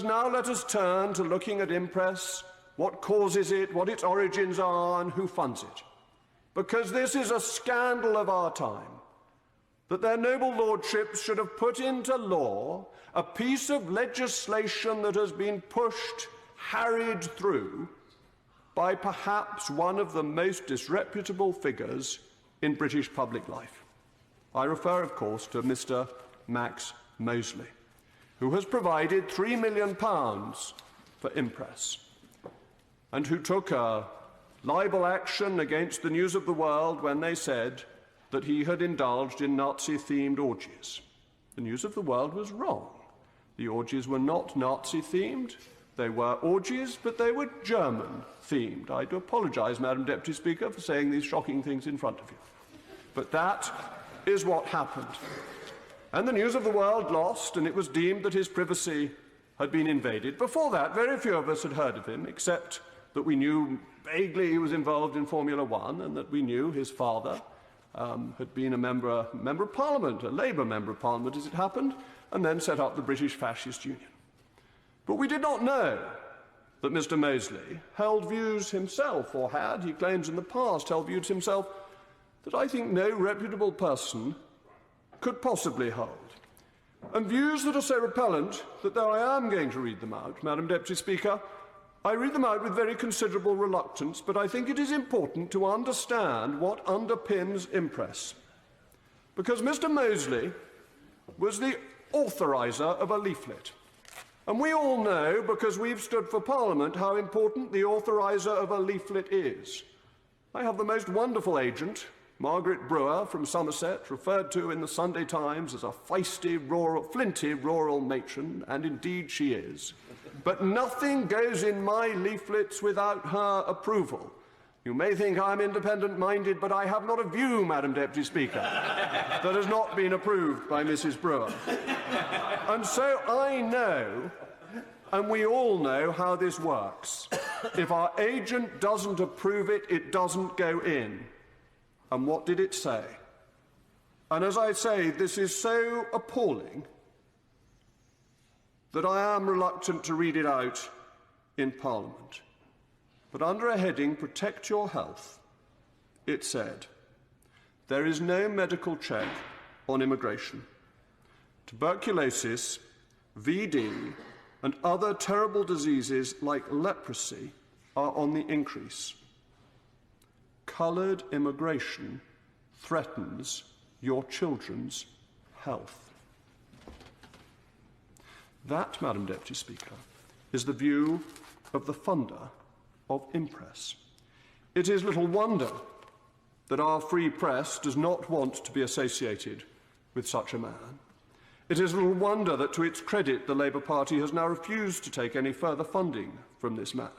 now let us turn to looking at impress, what causes it, what its origins are, and who funds it. Because this is a scandal of our time, that their noble lordships should have put into law a piece of legislation that has been pushed, harried through by perhaps one of the most disreputable figures in British public life. I refer, of course, to Mr. Max Mosley, who has provided £3 million for impress, and who took a libel action against the News of the World when they said that he had indulged in Nazi-themed orgies. The News of the World was wrong. The orgies were not Nazi-themed. They were orgies, but they were German-themed. I do apologise, Madam Deputy Speaker, for saying these shocking things in front of you. But that is what happened. And the News of the World lost, and it was deemed that his privacy had been invaded. Before that, very few of us had heard of him, except that we knew vaguely he was involved in Formula One, and that we knew his father had been a member of Parliament, a Labour member of Parliament as it happened, and then set up the British Fascist Union. But we did not know that Mr. Mosley held views himself, or had, he claims in the past, held views himself that I think no reputable person could possibly hold. And views that are so repellent that though I am going to read them out, Madam Deputy Speaker, I read them out with very considerable reluctance, but I think it is important to understand what underpins impress. Because Mr. Mosley was the authoriser of a leaflet. And we all know, because we've stood for Parliament, how important the authoriser of a leaflet is. I have the most wonderful agent, Margaret Brewer from Somerset, referred to in the Sunday Times as a feisty, flinty rural matron, and indeed she is. But nothing goes in my leaflets without her approval. You may think I'm independent-minded, but I have not a view, Madam Deputy Speaker, that has not been approved by Mrs. Brewer. And so I know, and we all know, how this works. If our agent doesn't approve it, it doesn't go in. And what did it say? And as I say, this is so appalling that I am reluctant to read it out in Parliament. But under a heading, Protect Your Health, it said, there is no medical check on immigration. Tuberculosis, VD, and other terrible diseases like leprosy are on the increase. Coloured immigration threatens your children's health. That, Madam Deputy Speaker, is the view of the funder of impress. It is little wonder that our free press does not want to be associated with such a man. It is little wonder that, to its credit, the Labour Party has now refused to take any further funding from this man.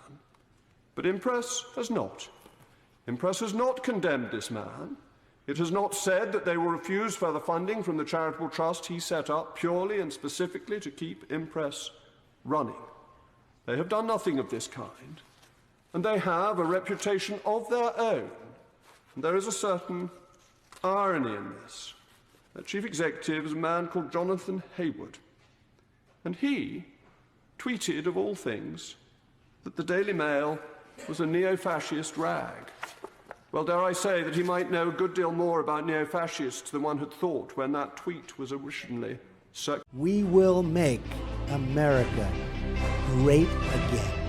But impress has not. Impress has not condemned this man. It has not said that they will refuse further funding from the charitable trust he set up purely and specifically to keep impress running. They have done nothing of this kind, and they have a reputation of their own. And there is a certain irony in this. Their chief executive is a man called Jonathan Hayward, and he tweeted, of all things, that the Daily Mail was a neo-fascist rag. Well, dare I say that he might know a good deal more about neo-fascists than one had thought when that tweet was originally circulated. We will make America great again.